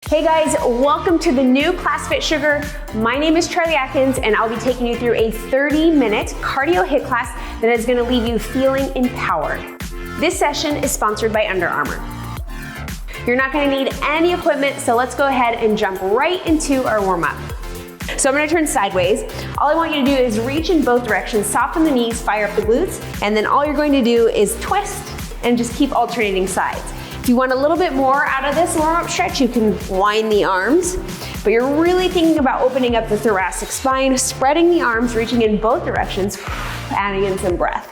Hey guys, welcome to the new Class FitSugar. My name is Charlee Atkins and I'll be taking you through a 30-minute cardio HIIT class that is gonna leave you feeling empowered. This session is sponsored by Under Armour. You're not gonna need any equipment, so let's go ahead and jump right into our warm-up. So I'm gonna turn sideways. All I want you to do is reach in both directions, soften the knees, fire up the glutes, and then all you're going to do is twist and just keep alternating sides. If you want a little bit more out of this warm-up stretch, you can wind the arms, but you're really thinking about opening up the thoracic spine, spreading the arms, reaching in both directions, adding in some breath.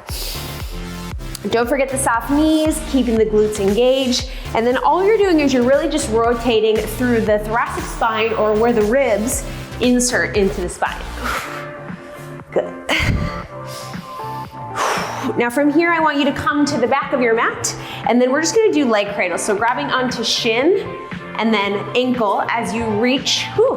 Don't forget the soft knees, keeping the glutes engaged, and then all you're doing is you're really just rotating through the thoracic spine or where the ribs insert into the spine. Good. Now from here, I want you to come to the back of your mat, and then we're just gonna do leg cradles. So grabbing onto shin and then ankle as you reach. Whew.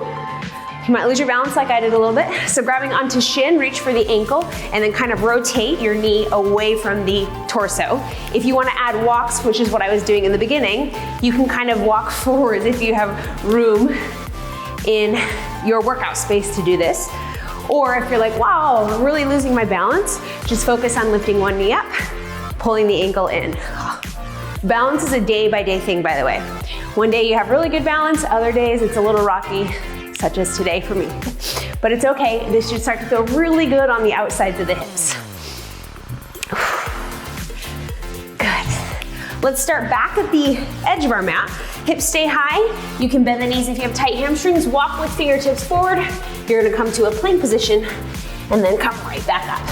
You might lose your balance like I did a little bit. So grabbing onto shin, reach for the ankle, and then kind of rotate your knee away from the torso. If you wanna add walks, which is what I was doing in the beginning, you can kind of walk forwards if you have room in your workout space to do this. Or if you're like, wow, I'm really losing my balance, just focus on lifting one knee up, pulling the ankle in. Balance is a day-by-day thing, by the way. One day you have really good balance, other days it's a little rocky, such as today for me. But it's okay, this should start to feel really good on the outsides of the hips. Good. Let's start back at the edge of our mat. Hips stay high. You can bend the knees if you have tight hamstrings. Walk with fingertips forward. You're gonna come to a plank position and then come right back up.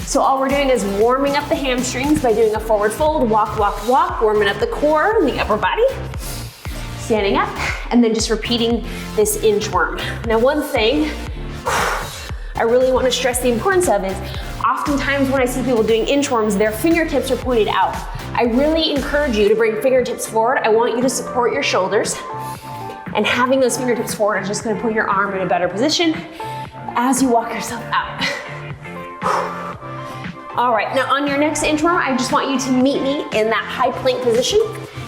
So all we're doing is warming up the hamstrings by doing a forward fold, walk, walk, walk, warming up the core and the upper body. Standing up, and then just repeating this inchworm. Now one thing I really wanna stress the importance of is oftentimes when I see people doing inchworms, their fingertips are pointed out. I really encourage you to bring fingertips forward. I want you to support your shoulders. And having those fingertips forward is just gonna put your arm in a better position as you walk yourself out. All right, now on your next inchworm, I just want you to meet me in that high plank position.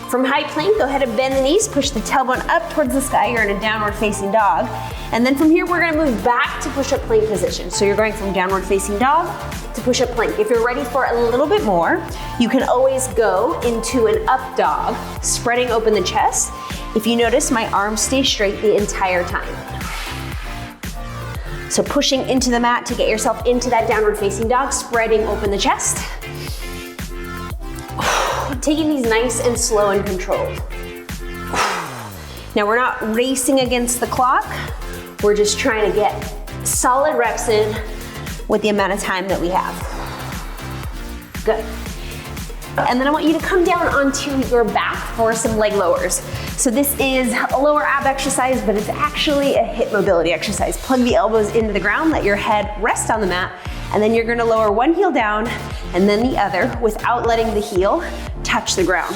From high plank, go ahead and bend the knees, push the tailbone up towards the sky. You're in a downward facing dog. And then from here, we're gonna move back to push-up plank position. So you're going from downward facing dog to push-up plank. If you're ready for a little bit more, you can always go into an up dog, spreading open the chest. If you notice, my arms stay straight the entire time. So pushing into the mat to get yourself into that downward facing dog, spreading open the chest. Taking these nice and slow and controlled. Now we're not racing against the clock. We're just trying to get solid reps in with the amount of time that we have. Good. And then I want you to come down onto your back for some leg lowers. So this is a lower ab exercise, but it's actually a hip mobility exercise. Plug the elbows into the ground, let your head rest on the mat, and then you're gonna lower one heel down and then the other without letting the heel touch the ground.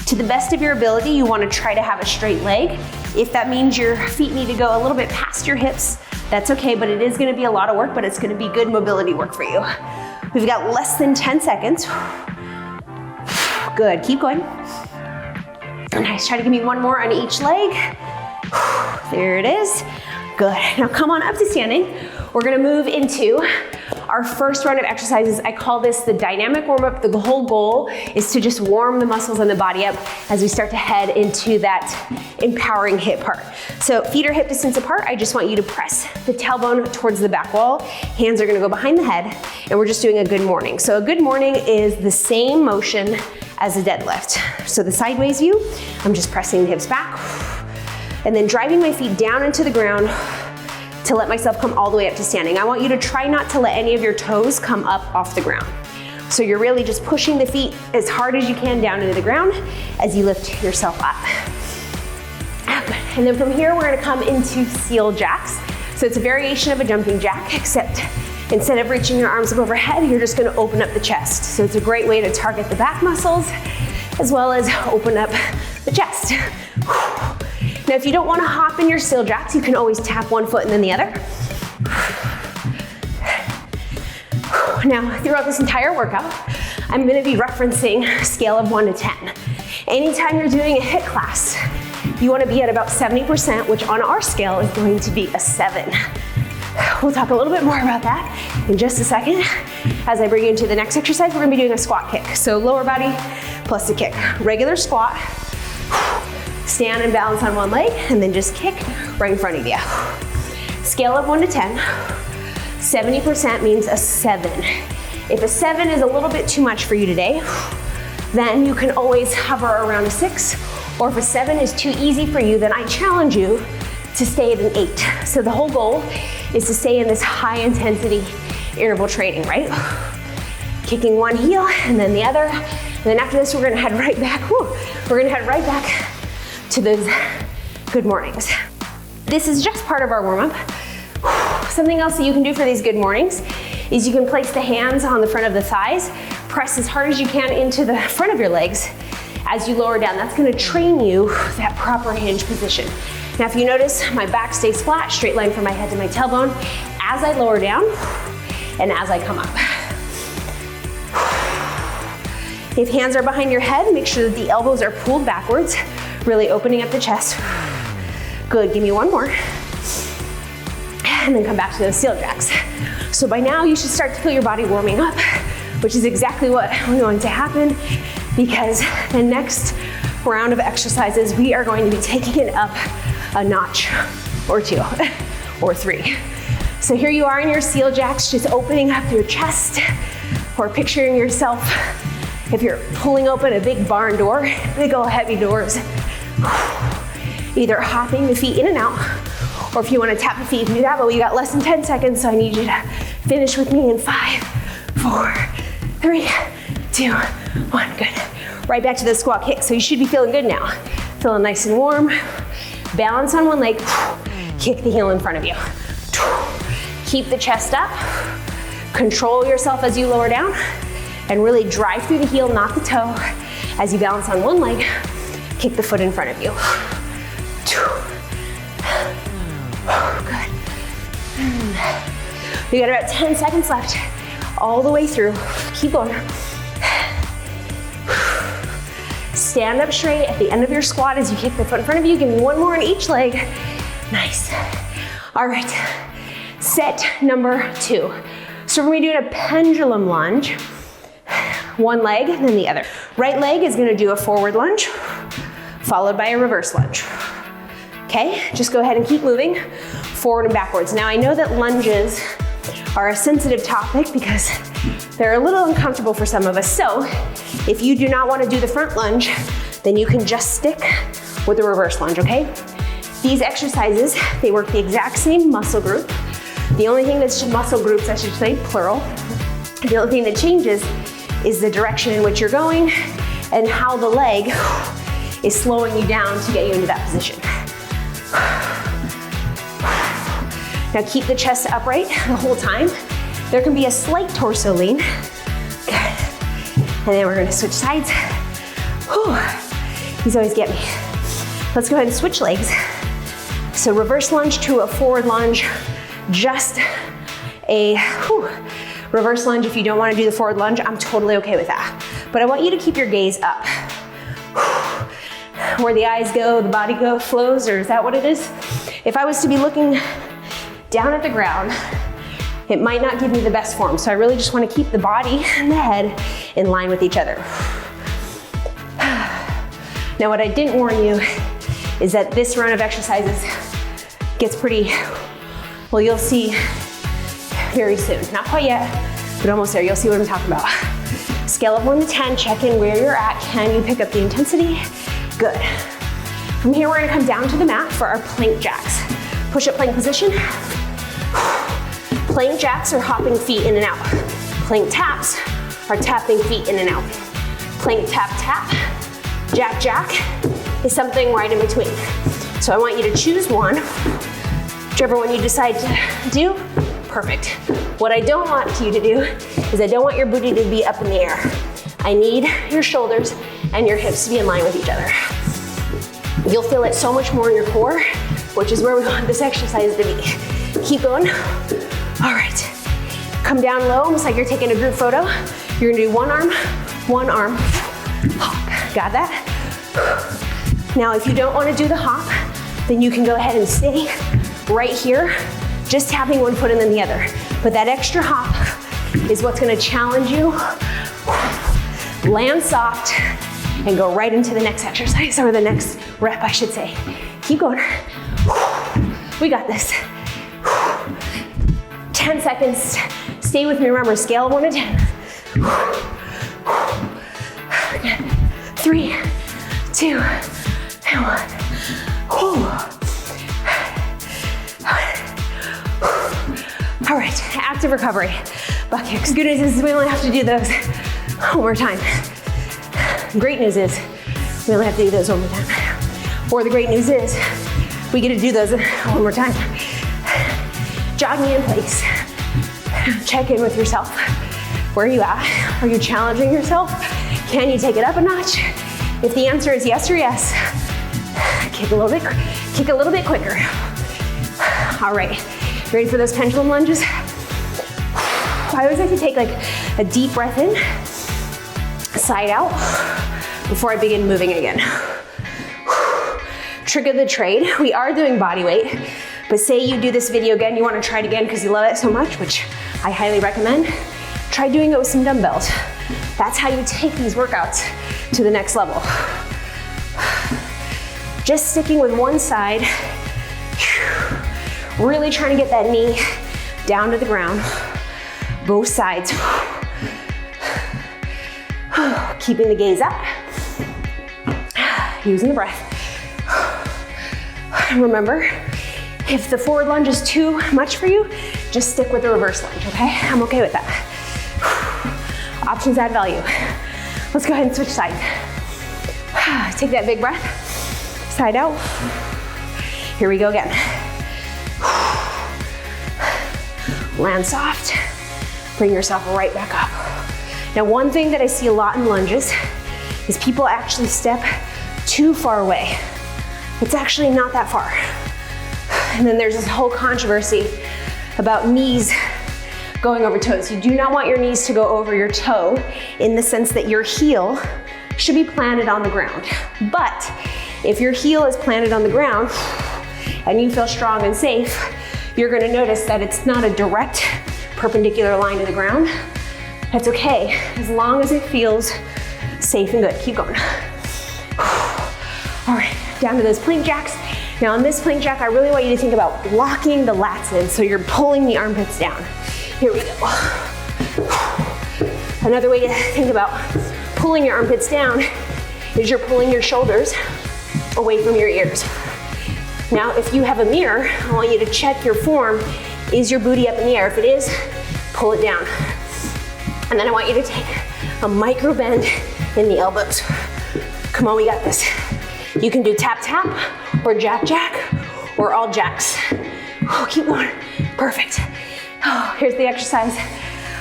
To the best of your ability, you wanna try to have a straight leg. If that means your feet need to go a little bit past your hips, that's okay, but it is gonna be a lot of work, but it's gonna be good mobility work for you. We've got less than 10 seconds. Good, keep going. Nice, try to give me one more on each leg. There it is. Good, now come on up to standing. We're gonna move into our first round of exercises. I call this the dynamic warm-up. The whole goal is to just warm the muscles in the body up as we start to head into that empowering hip part. So feet are hip distance apart. I just want you to press the tailbone towards the back wall. Hands are gonna go behind the head, and we're just doing a good morning. So a good morning is the same motion as a deadlift. So the sideways view, I'm just pressing the hips back, and then driving my feet down into the ground to let myself come all the way up to standing. I want you to try not to let any of your toes come up off the ground. So you're really just pushing the feet as hard as you can down into the ground as you lift yourself up. And then from here, we're gonna come into seal jacks. So it's a variation of a jumping jack, except instead of reaching your arms up overhead, you're just gonna open up the chest. So it's a great way to target the back muscles, as well as open up the chest. Now, if you don't want to hop in your seal jacks, you can always tap one foot and then the other. Now, throughout this entire workout, I'm going to be referencing a scale of 1 to 10. Anytime you're doing a HIIT class, you wanna be at about 70%, which on our scale is going to be a 7. We'll talk a little bit more about that in just a second. As I bring you into the next exercise, we're gonna be doing a squat kick. So lower body plus a kick. Regular squat, stand and balance on one leg, and then just kick right in front of you. Scale of 1 to 10. 70% means a 7. If a 7 is a little bit too much for you today, then you can always hover around a 6. Or if a 7 is too easy for you, then I challenge you to stay at an 8. So the whole goal is to stay in this high intensity interval training, right? Kicking one heel and then the other. And then after this, we're gonna head right back. We're gonna head right back to those good mornings. This is just part of our warm up. Something else that you can do for these good mornings is you can place the hands on the front of the thighs, press as hard as you can into the front of your legs as you lower down. That's gonna train you that proper hinge position. Now, if you notice, my back stays flat, straight line from my head to my tailbone as I lower down and as I come up. If hands are behind your head, make sure that the elbows are pulled backwards, really opening up the chest. Good, give me one more. And then come back to those seal jacks. So by now, you should start to feel your body warming up, which is exactly what we want to happen, because the next round of exercises, we are going to be taking it up a notch or 2 or 3. So here you are in your seal jacks, just opening up your chest, or picturing yourself, if you're pulling open a big barn door, big old heavy doors, either hopping the feet in and out, or if you want to tap the feet, you can do that, but we got less than 10 seconds, so I need you to finish with me in 5, 4, 3, 2, 1, good. Right back to the squat kick, so you should be feeling good now. Feeling nice and warm. Balance on one leg, kick the heel in front of you. Keep the chest up, control yourself as you lower down, and really drive through the heel, not the toe. As you balance on one leg, kick the foot in front of you. Good. We got about 10 seconds left, all the way through. Keep going. Stand up straight at the end of your squat as you kick the foot in front of you. Give me one more on each leg. Nice. All right, set number 2. So we're gonna be doing a pendulum lunge. One leg and then the other. Right leg is gonna do a forward lunge, followed by a reverse lunge. Okay, just go ahead and keep moving forward and backwards. Now I know that lunges are a sensitive topic because they're a little uncomfortable for some of us. So if you do not want to do the front lunge, then you can just stick with the reverse lunge, okay? These exercises, they work the exact same muscle group. The only thing that's muscle groups, I should say, plural. The only thing that changes is the direction in which you're going and how the leg is slowing you down to get you into that position. Now keep the chest upright the whole time. There can be a slight torso lean. Good. And then we're gonna switch sides. Whew. These always get me. Let's go ahead and switch legs. So reverse lunge to a forward lunge, just a reverse lunge. If you don't wanna do the forward lunge, I'm totally okay with that. But I want you to keep your gaze up. Where the eyes go, the body flows, or is that what it is? If I was to be looking down at the ground, it might not give me the best form. So I really just want to keep the body and the head in line with each other. Now what I didn't warn you is that this run of exercises gets pretty, well, you'll see very soon. Not quite yet, but almost there. You'll see what I'm talking about. Scale of 1 to 10, check in where you're at. Can you pick up the intensity? Good. From here, we're gonna come down to the mat for our plank jacks. Push-up plank position. Plank jacks are hopping feet in and out. Plank taps are tapping feet in and out. Plank tap tap. Jack jack is something right in between. So I want you to choose one. Whichever one you decide to do, perfect. What I don't want you to do is I don't want your booty to be up in the air. I need your shoulders and your hips to be in line with each other. You'll feel it so much more in your core, which is where we want this exercise to be. Keep going. All right. Come down low, almost like you're taking a group photo. You're gonna do one arm, hop. Got that? Now, if you don't want to do the hop, then you can go ahead and stay right here, just tapping one foot and then the other. But that extra hop is what's gonna challenge you. Land soft and go right into the next exercise, or the next rep, I should say. Keep going. We got this. 10 seconds. Stay with me, remember, scale of 1 to 10. 3, 2, and 1. All right, active recovery. Butt kicks. Good news is we only have to do those one more time. Great news is we only have to do those one more time. Or the great news is we get to do those one more time. Jogging in place. Check in with yourself. Where are you at? Are you challenging yourself? Can you take it up a notch? If the answer is yes or yes, kick a little bit quicker. All right, ready for those pendulum lunges? I always like to take like a deep breath in, side out, before I begin moving again. Trick of the trade, we are doing body weight, but say you do this video again, you wanna try it again because you love it so much, which I highly recommend, try doing it with some dumbbells. That's how you take these workouts to the next level. Just sticking with one side, really trying to get that knee down to the ground, both sides. Keeping the gaze up, using the breath. Remember, if the forward lunge is too much for you, just stick with the reverse lunge, okay? I'm okay with that. Options add value. Let's go ahead and switch sides. Take that big breath, side out. Here we go again. Land soft, bring yourself right back up. Now, one thing that I see a lot in lunges is people actually step too far away. It's actually not that far. And then there's this whole controversy about knees going over toes. You do not want your knees to go over your toe in the sense that your heel should be planted on the ground. But if your heel is planted on the ground and you feel strong and safe, you're gonna notice that it's not a direct perpendicular line to the ground. That's okay, as long as it feels safe and good. Keep going. All right, down to those plank jacks. Now on this plank jack, I really want you to think about locking the lats in, so you're pulling the armpits down. Here we go. Another way to think about pulling your armpits down is you're pulling your shoulders away from your ears. Now, if you have a mirror, I want you to check your form. Is your booty up in the air? If it is, pull it down. And then I want you to take a micro bend in the elbows. Come on, we got this. You can do tap tap or jack jack or all jacks. Oh, keep going. Perfect. Oh, here's the exercise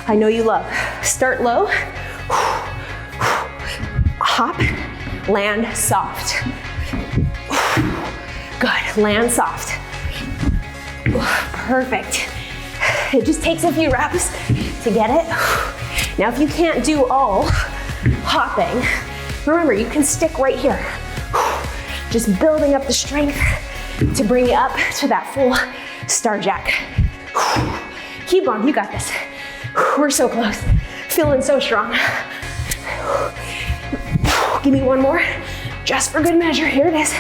I know you love. Start low. Hop, land soft. Good, land soft. Perfect. It just takes a few reps to get it. Now, if you can't do all hopping, remember, you can stick right here. Just building up the strength to bring you up to that full star jack. Keep on, you got this. We're so close. Feeling so strong. Give me one more, just for good measure. Here it is.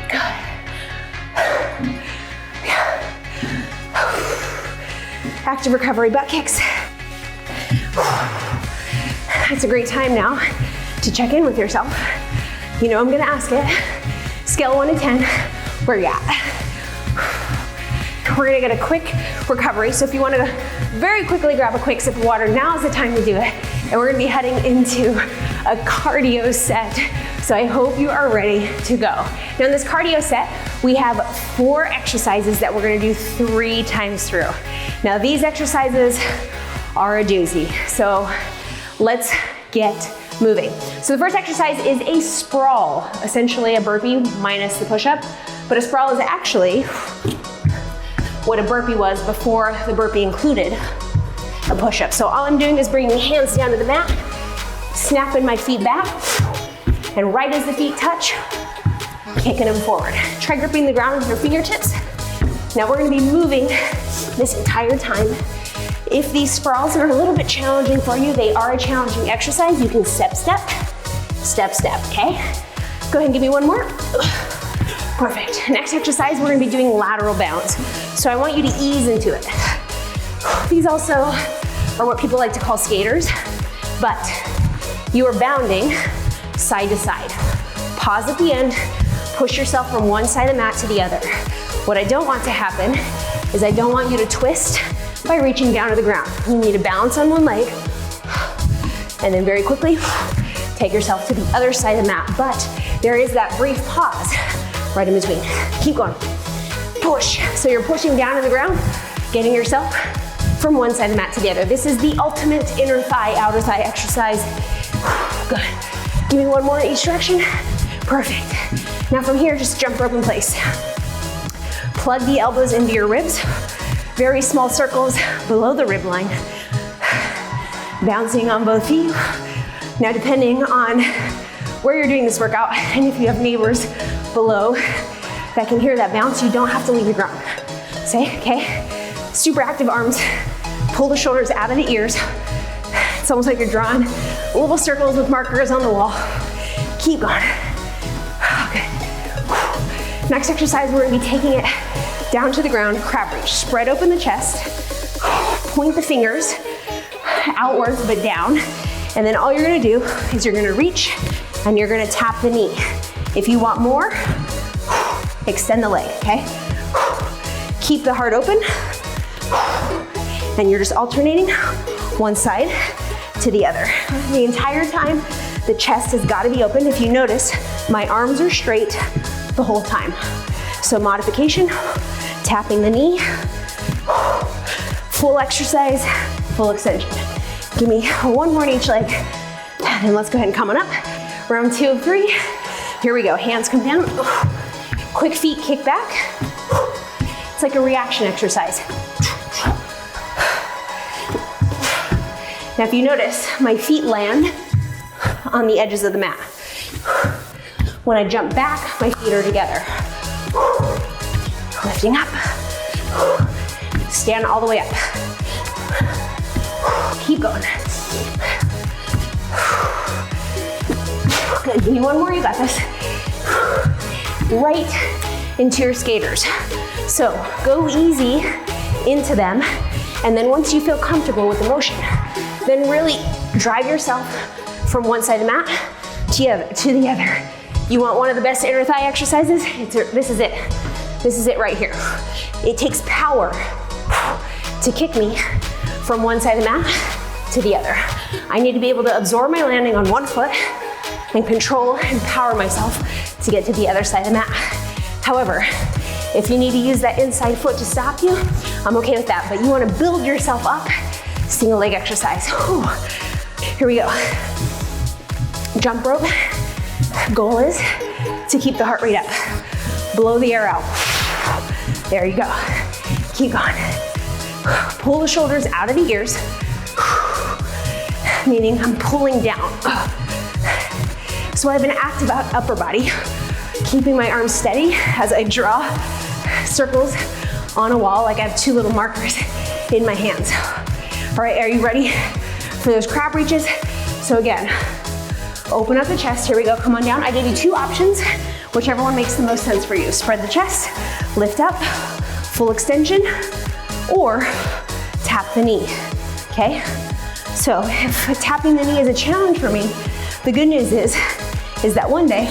Good. Active recovery butt kicks. It's a great time now to check in with yourself. You know I'm gonna ask it. Scale 1 to 10, where you at? We're gonna get a quick recovery, so if you wanna very quickly grab a quick sip of water, now's the time to do it. And we're gonna be heading into a cardio set, so I hope you are ready to go. Now in this cardio set, we have 4 exercises that we're gonna do 3 times through. Now these exercises are a doozy, so let's get moving. So the first exercise is a sprawl, essentially a burpee minus the push-up, but a sprawl is actually what a burpee was before the burpee included a push-up. So all I'm doing is bringing hands down to the mat, snapping my feet back, And right as the feet touch, kicking them forward. Try gripping the ground with your fingertips. Now we're gonna be moving this entire time. If these sprawls are a little bit challenging for you, they are a challenging exercise. You can step, step, step, step, okay? Go ahead and give me one more. Perfect. Next exercise, we're gonna be doing lateral bounds. So I want you to ease into it. These also are what people like to call skaters, but you are bounding side to side. Pause at the end, push yourself from one side of the mat to the other. What I don't want to happen is I don't want you to twist by reaching down to the ground. You need to balance on one leg, and then very quickly, take yourself to the other side of the mat. But there is that brief pause right in between. Keep going. Push. So you're pushing down to the ground, getting yourself from one side of the mat to the other. This is the ultimate inner thigh, outer thigh exercise. Good. Give me one more in each direction. Perfect. Now from here, just jump rope in place. Plug the elbows into your ribs. Very small circles below the rib line. Bouncing on both feet. Now depending on where you're doing this workout, and if you have neighbors below that can hear that bounce, you don't have to leave the ground. Say, okay? Super active arms. Pull the shoulders out of the ears. It's almost like you're drawing little circles with markers on the wall. Keep going. Okay. Next exercise, we're gonna be taking it down to the ground, crab reach. Spread open the chest. Point the fingers outwards but down. And then all you're gonna do is you're gonna reach and you're gonna tap the knee. If you want more, extend the leg, okay? Keep the heart open. And you're just alternating one side to the other. The entire time, the chest has gotta be open. If you notice, my arms are straight the whole time. So modification, tapping the knee, full exercise, full extension. Give me one more in each leg. And let's go ahead and come on up. Round 2 of 3. Here we go, hands come down. Quick feet kick back. It's like a reaction exercise. Now if you notice, my feet land on the edges of the mat. When I jump back, my feet are together. Lifting up. Stand all the way up. Keep going. Good, give me one more, you got this. Right into your skaters. So go easy into them, and then once you feel comfortable with the motion, then really drive yourself from one side of the mat to the other. You want one of the best inner thigh exercises? This is it. This is it right here. It takes power to kick me from one side of the mat to the other. I need to be able to absorb my landing on one foot and control and power myself to get to the other side of the mat. However, if you need to use that inside foot to stop you, I'm okay with that, but you wanna build yourself up, single leg exercise. Whew. Here we go. Jump rope. Goal is to keep the heart rate up. Blow the air out. There you go. Keep going. Pull the shoulders out of the ears, meaning I'm pulling down. So I have an active upper body, keeping my arms steady as I draw circles on a wall like I have 2 little markers in my hands. All right, are you ready for those crab reaches? So again, open up the chest. Here we go, come on down. I gave you 2 options, whichever one makes the most sense for you. Spread the chest, lift up, full extension, or tap the knee, okay? So if tapping the knee is a challenge for me, the good news is that one day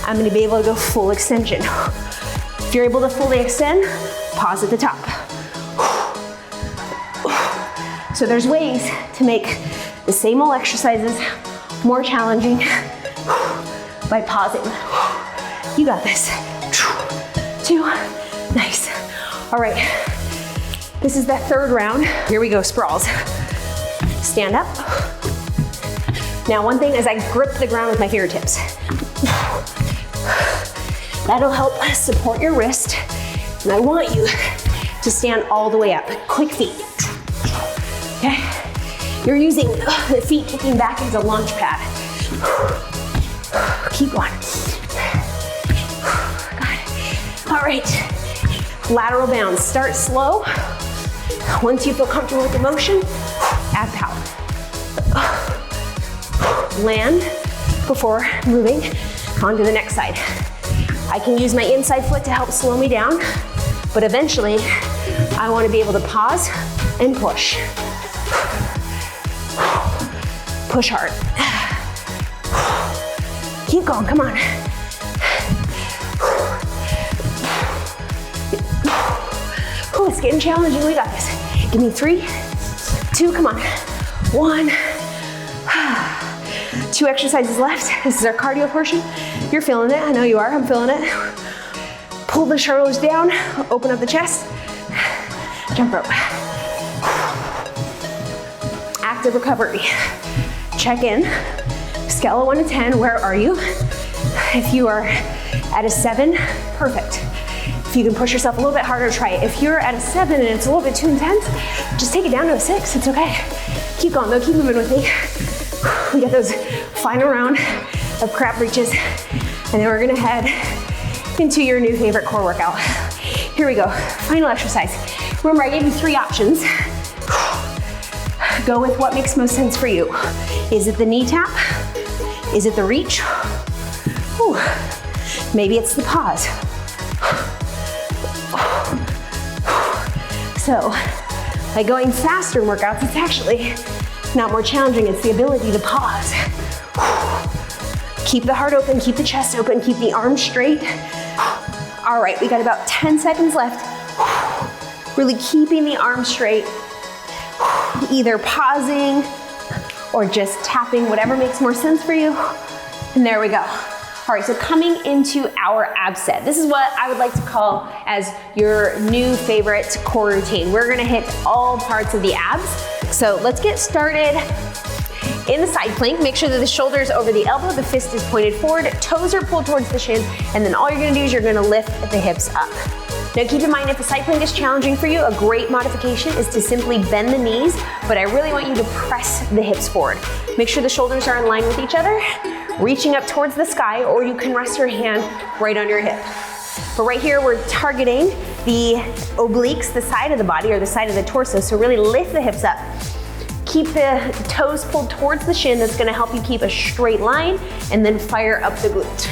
I'm gonna be able to go full extension. If you're able to fully extend, pause at the top. So there's ways to make the same old exercises more challenging by pausing. You got this. 2, nice. All right, this is the 3rd round. Here we go, sprawls. Stand up. Now one thing is I grip the ground with my fingertips. That'll help support your wrist. And I want you to stand all the way up. Quick feet. Okay? You're using the feet kicking back as a launch pad. Keep going. Good. All right, lateral bounds. Start slow. Once you feel comfortable with the motion, add power. Land before moving on to the next side. I can use my inside foot to help slow me down, but eventually I want to be able to pause and push. Push hard. Keep going, come on. Oh, it's getting challenging, we got this. Give me 3, 2, come on. 1. 2 exercises left. This is our cardio portion. You're feeling it, I know you are, I'm feeling it. Pull the shoulders down, open up the chest, jump rope. Active recovery. Check in, scale of 1 to 10, where are you? If you are at a 7, perfect. If you can push yourself a little bit harder, try it. If you're at a 7 and it's a little bit too intense, just take it down to a 6, it's okay. Keep going though, keep moving with me. We got those final round of crab reaches, and then we're gonna head into your new favorite core workout. Here we go, final exercise. Remember, I gave you 3 options. Go with what makes most sense for you. Is it the knee tap? Is it the reach? Ooh. Maybe it's the pause. So, by going faster in workouts, it's actually not more challenging, it's the ability to pause. Keep the heart open, keep the chest open, keep the arms straight. All right, we got about 10 seconds left. Really keeping the arms straight, either pausing or just tapping, whatever makes more sense for you. And there we go. All right, so coming into our ab set. This is what I would like to call as your new favorite core routine. We're gonna hit all parts of the abs. So let's get started in the side plank. Make sure that the shoulder is over the elbow, the fist is pointed forward, toes are pulled towards the shin, and then all you're gonna do is you're gonna lift the hips up. Now keep in mind, if a side plank is challenging for you, a great modification is to simply bend the knees, but I really want you to press the hips forward. Make sure the shoulders are in line with each other, reaching up towards the sky, or you can rest your hand right on your hip. But right here, we're targeting the obliques, the side of the body or the side of the torso, so really lift the hips up. Keep the toes pulled towards the shin. That's gonna help you keep a straight line, and then fire up the glute.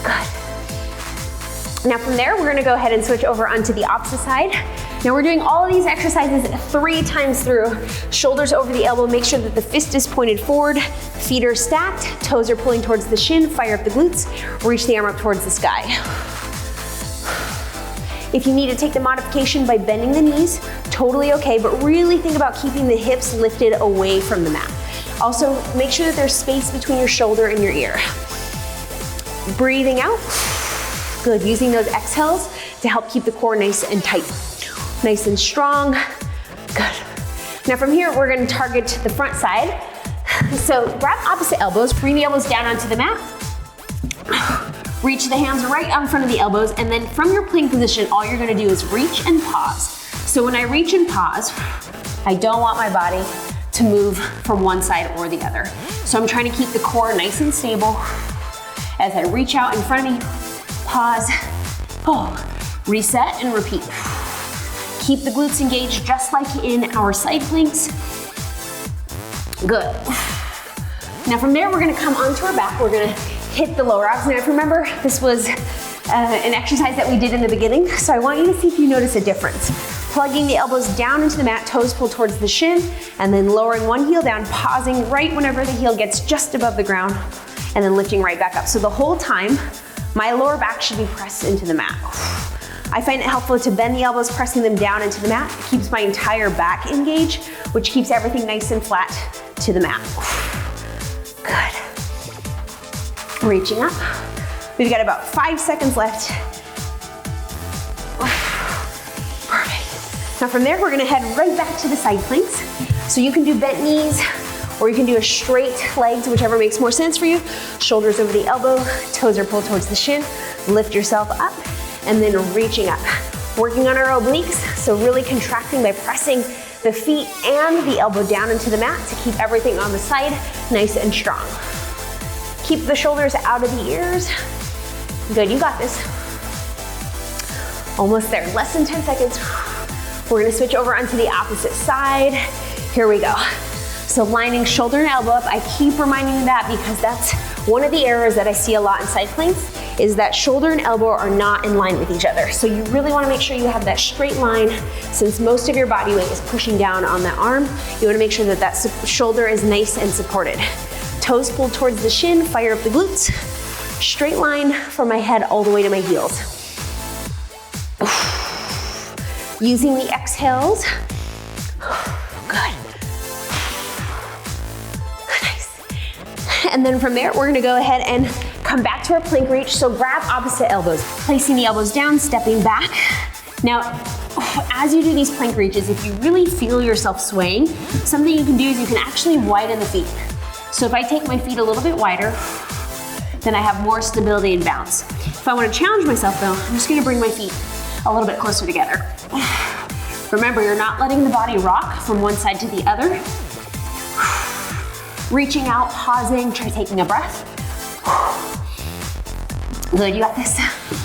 Good. Now from there, we're gonna go ahead and switch over onto the opposite side. Now we're doing all of these exercises 3 times through. Shoulders over the elbow, make sure that the fist is pointed forward, feet are stacked, toes are pulling towards the shin, fire up the glutes, reach the arm up towards the sky. If you need to take the modification by bending the knees, totally okay, but really think about keeping the hips lifted away from the mat. Also, make sure that there's space between your shoulder and your ear. Breathing out. Good, using those exhales to help keep the core nice and tight. Nice and strong, good. Now from here, we're gonna target the front side. So grab opposite elbows, bring the elbows down onto the mat. Reach the hands right out in front of the elbows, and then from your plank position, all you're gonna do is reach and pause. So when I reach and pause, I don't want my body to move from one side or the other. So I'm trying to keep the core nice and stable. As I reach out in front of me, pause, reset and repeat. Keep the glutes engaged just like in our side planks. Good. Now from there, we're gonna come onto our back. We're gonna hit the lower abs. Now if you remember, this was an exercise that we did in the beginning, so I want you to see if you notice a difference. Plugging the elbows down into the mat, toes pulled towards the shin, and then lowering one heel down, pausing right whenever the heel gets just above the ground, and then lifting right back up. So the whole time, my lower back should be pressed into the mat. I find it helpful to bend the elbows, pressing them down into the mat. It keeps my entire back engaged, which keeps everything nice and flat to the mat. Good. Reaching up. We've got about 5 seconds left. Perfect. Now from there, we're gonna head right back to the side planks. So you can do bent knees, or you can do a straight legs, whichever makes more sense for you. Shoulders over the elbow, toes are pulled towards the shin. Lift yourself up, and then reaching up. Working on our obliques, so really contracting by pressing the feet and the elbow down into the mat to keep everything on the side nice and strong. Keep the shoulders out of the ears. Good, you got this. Almost there, less than 10 seconds. We're gonna switch over onto the opposite side. Here we go. So lining shoulder and elbow up. I keep reminding you that because that's one of the errors that I see a lot in side planks, is that shoulder and elbow are not in line with each other. So you really wanna make sure you have that straight line. Since most of your body weight is pushing down on that arm, you wanna make sure that that shoulder is nice and supported. Toes pulled towards the shin, fire up the glutes. Straight line from my head all the way to my heels. Using the exhales. Good. Nice. And then from there, we're gonna go ahead and come back to our plank reach. So grab opposite elbows, placing the elbows down, stepping back. Now, as you do these plank reaches, if you really feel yourself swaying, something you can do is you can actually widen the feet. So if I take my feet a little bit wider, then I have more stability and bounce. If I wanna challenge myself though, I'm just gonna bring my feet a little bit closer together. Remember, you're not letting the body rock from one side to the other. Reaching out, pausing, try taking a breath. Good, you got this.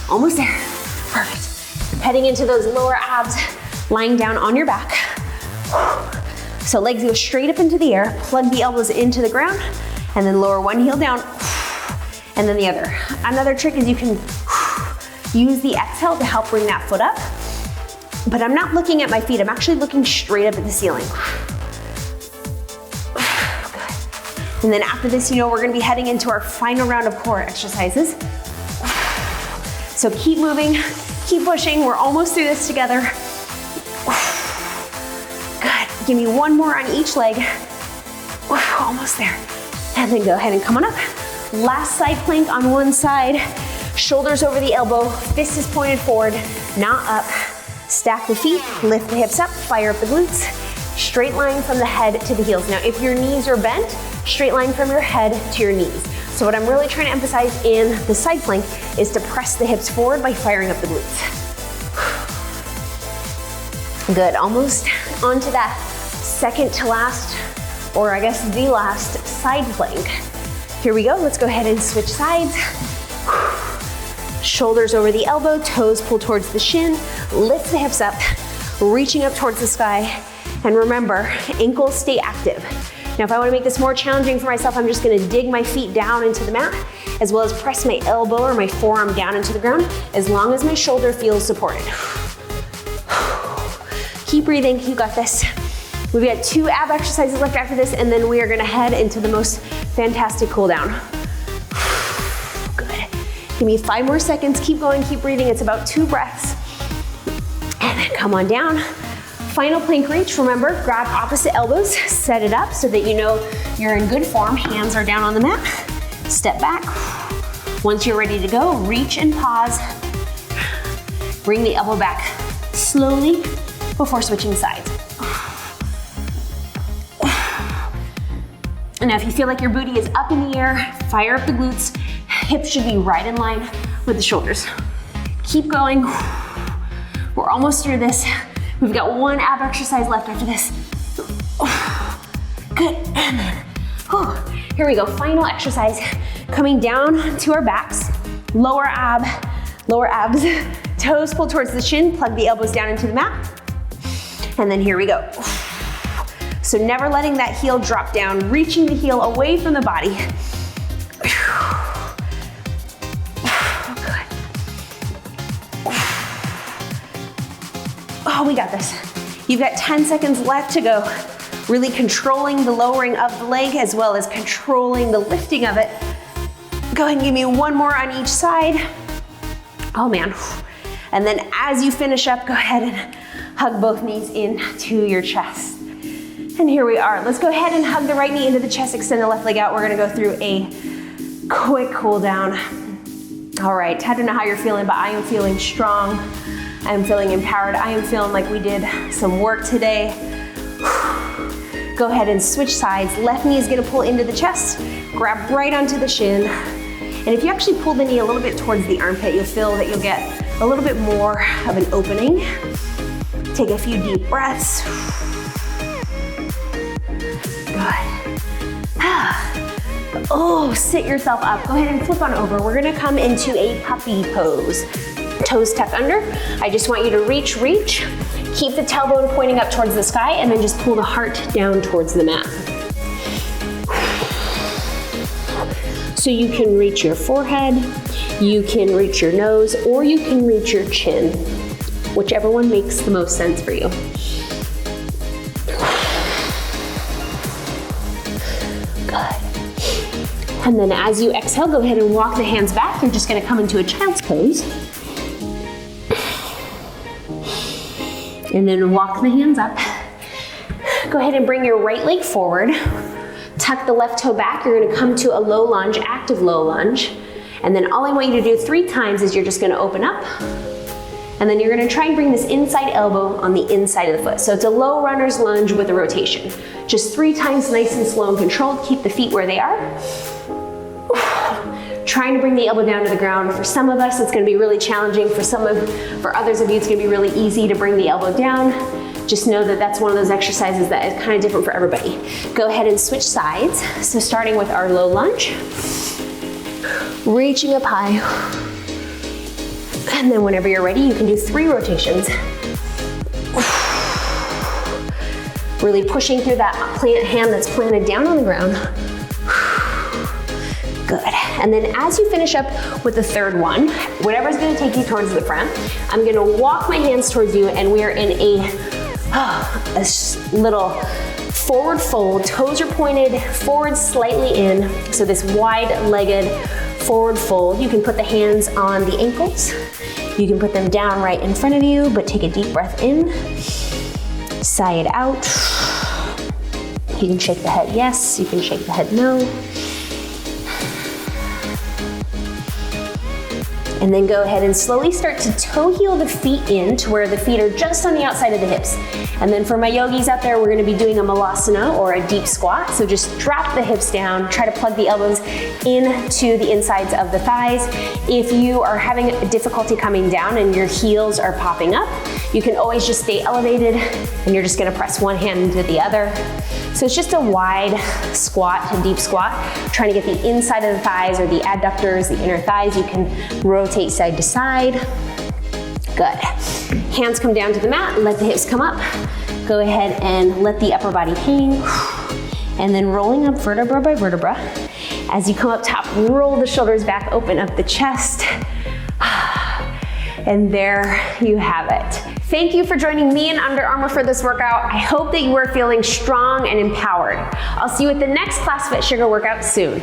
Almost there. Perfect. Heading into those lower abs, lying down on your back. So legs go straight up into the air, plug the elbows into the ground, and then lower one heel down, and then the other. Another trick is you can use the exhale to help bring that foot up. But I'm not looking at my feet, I'm actually looking straight up at the ceiling. And then after this, you know, we're gonna be heading into our final round of core exercises. So keep moving, keep pushing. We're almost through this together. Good, give me one more on each leg. Almost there. And then go ahead and come on up. Last side plank on one side, shoulders over the elbow, fist is pointed forward, not up. Stack the feet, lift the hips up, fire up the glutes. Straight line from the head to the heels. Now, if your knees are bent, straight line from your head to your knees. So what I'm really trying to emphasize in the side plank is to press the hips forward by firing up the glutes. Good, almost onto that second to last, or I guess the last side plank. Here we go, let's go ahead and switch sides. Shoulders over the elbow, toes pull towards the shin, lift the hips up, reaching up towards the sky. And remember, ankles stay active. Now, if I wanna make this more challenging for myself, I'm just gonna dig my feet down into the mat, as well as press my elbow or my forearm down into the ground, as long as my shoulder feels supported. Keep breathing, you got this. We've got 2 ab exercises left after this, and then we are gonna head into the most fantastic cool down. Good. Give me 5 more seconds, keep going, keep breathing. It's about 2 breaths. And then come on down. Final plank reach, remember, grab opposite elbows, set it up so that you know you're in good form. Hands are down on the mat. Step back. Once you're ready to go, reach and pause. Bring the elbow back slowly before switching sides. And now if you feel like your booty is up in the air, fire up the glutes. Hips should be right in line with the shoulders. Keep going. We're almost through this. We've got 1 ab exercise left after this. Good, and then, here we go, final exercise. Coming down to our backs, lower abs, toes pull towards the shin, plug the elbows down into the mat. And then here we go. So never letting that heel drop down, reaching the heel away from the body. Oh, we got this. You've got 10 seconds left to go. Really controlling the lowering of the leg as well as controlling the lifting of it. Go ahead and give me 1 more on each side. Oh man. And then as you finish up, go ahead and hug both knees into your chest. And here we are. Let's go ahead and hug the right knee into the chest, extend the left leg out. We're gonna go through a quick cool down. All right, I don't know how you're feeling, but I am feeling strong. I am feeling empowered. I am feeling like we did some work today. Go ahead and switch sides. Left knee is gonna pull into the chest, grab right onto the shin. And if you actually pull the knee a little bit towards the armpit, you'll feel that you'll get a little bit more of an opening. Take a few deep breaths. Good. Oh, sit yourself up. Go ahead and flip on over. We're gonna come into a puppy pose. Toes tuck under. I just want you to reach. Keep the tailbone pointing up towards the sky, and then just pull the heart down towards the mat. So you can reach your forehead, you can reach your nose, or you can reach your chin, whichever one makes the most sense for you. Good. And then as you exhale, go ahead and walk the hands back. You're just gonna come into a child's pose. And then walk the hands up. Go ahead and bring your right leg forward. Tuck the left toe back. You're gonna come to a low lunge, active low lunge. And then all I want you to do 3 times is you're just gonna open up. And then you're gonna try and bring this inside elbow on the inside of the foot. So it's a low runner's lunge with a rotation. Just 3 times, nice and slow and controlled. Keep the feet where they are. Trying to bring the elbow down to the ground. For some of us, it's gonna be really challenging. For others of you, it's gonna be really easy to bring the elbow down. Just know that that's one of those exercises that is kind of different for everybody. Go ahead and switch sides. So starting with our low lunge, reaching up high. And then whenever you're ready, you can do 3 rotations. Really pushing through that hand that's planted down on the ground. Good. And then as you finish up with the 3rd one, whatever's gonna take you towards the front, I'm gonna walk my hands towards you, and we are in a little forward fold. Toes are pointed forward, slightly in. So this wide-legged forward fold. You can put the hands on the ankles. You can put them down right in front of you, but take a deep breath in. Sigh it out. You can shake the head yes, you can shake the head no. And then go ahead and slowly start to toe heel the feet in to where the feet are just on the outside of the hips. And then for my yogis out there, we're gonna be doing a malasana or a deep squat. So just drop the hips down, try to plug the elbows into the insides of the thighs. If you are having difficulty coming down and your heels are popping up, you can always just stay elevated, and you're just gonna press one hand into the other. So it's just a wide squat, a deep squat, trying to get the inside of the thighs or the adductors, the inner thighs. You can rotate side to side. Good. Hands come down to the mat, let the hips come up. Go ahead and let the upper body hang. And then rolling up vertebra by vertebra. As you come up top, roll the shoulders back, open up the chest. And there you have it. Thank you for joining me and Under Armour for this workout. I hope that you are feeling strong and empowered. I'll see you at the next Class FitSugar workout soon.